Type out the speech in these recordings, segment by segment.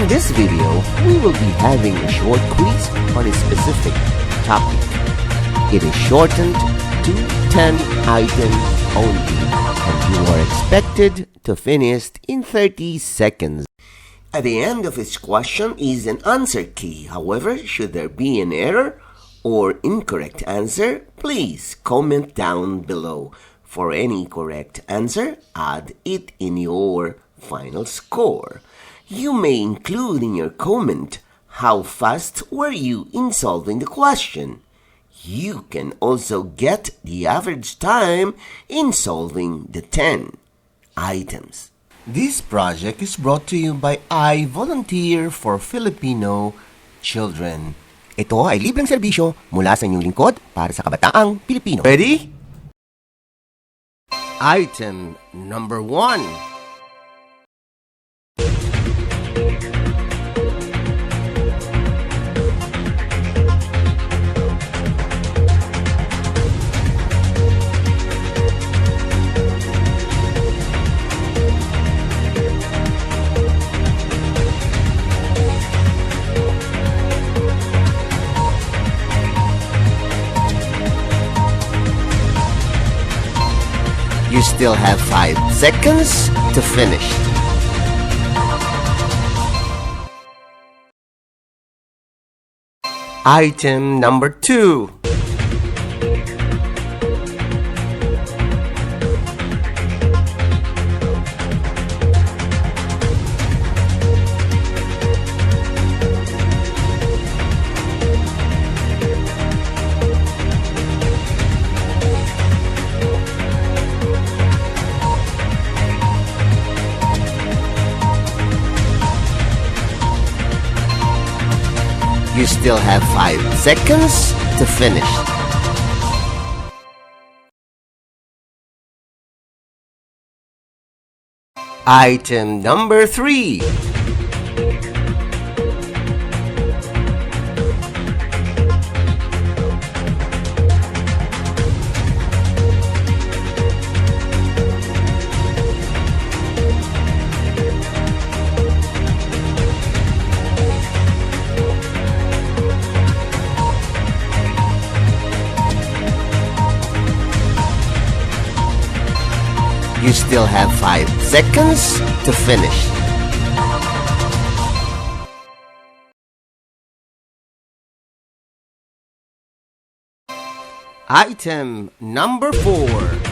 this video, we will be having a short quiz on a specific topic. It is shortened to 10 items only, and you are expected to finish in 30 seconds. At the end of each question is an answer key. However, should there be an error or incorrect answer, please comment down below. For any correct answer, add it in your final score. You may include in your comment how fast were you in solving the question. You can also get the average time in solving the 10 items. This project is brought to you by I Volunteer for Filipino Children. Ito ay libreng serbisyo mula sa inyong lingkod para sa kabataang Pilipino. Ready? Item number 1. You still have 5 seconds to finish. Item number 2. You still have 5 seconds to finish. Item number 3. You still have 5 seconds to finish. Item number 4.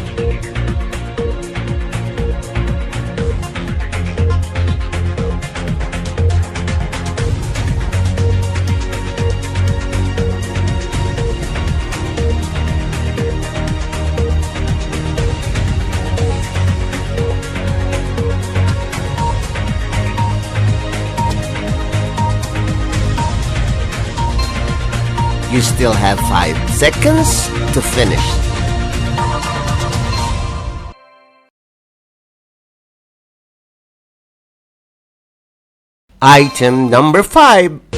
You still have 5 seconds to finish. Item number 5.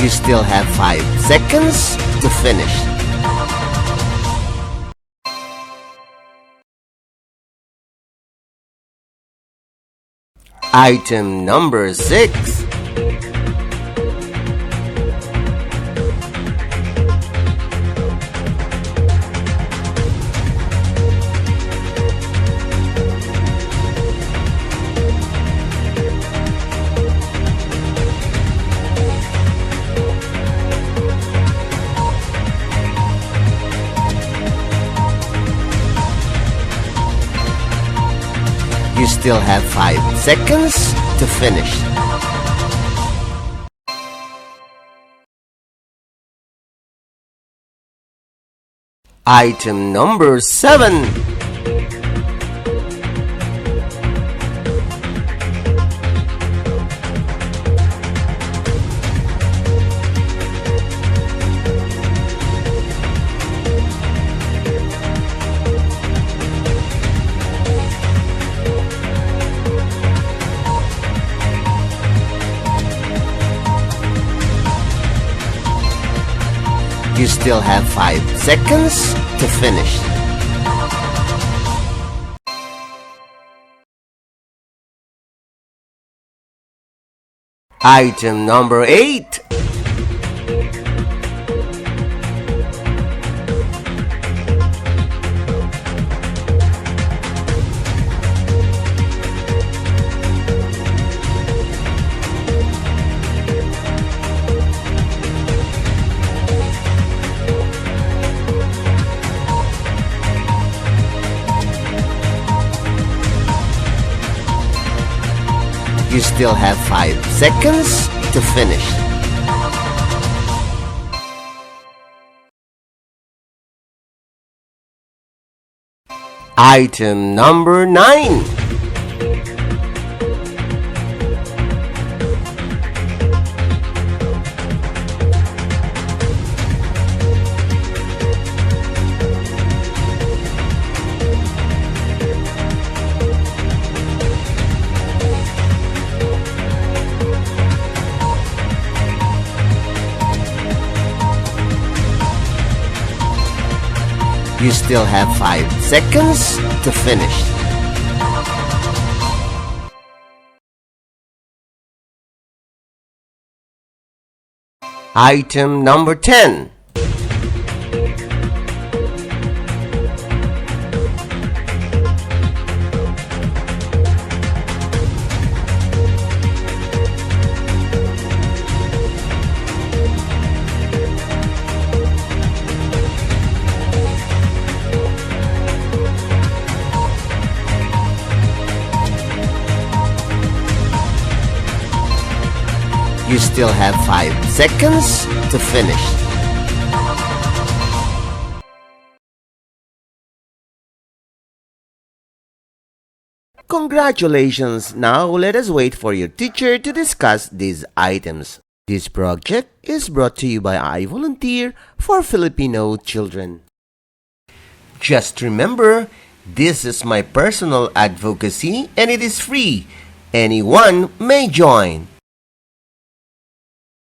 You still have 5 seconds to finish. Item number 6. You still have 5 seconds to finish. Item number 7. You still have 5 seconds to finish. Item number 8. You still have 5 seconds to finish. Item number 9. You still have 5 seconds to finish. Item number 10. You still have 5 seconds to finish. Congratulations! Now let us wait for your teacher to discuss these items. This project is brought to you by I Volunteer for Filipino Children. Just remember, this is my personal advocacy and it is free. Anyone may join.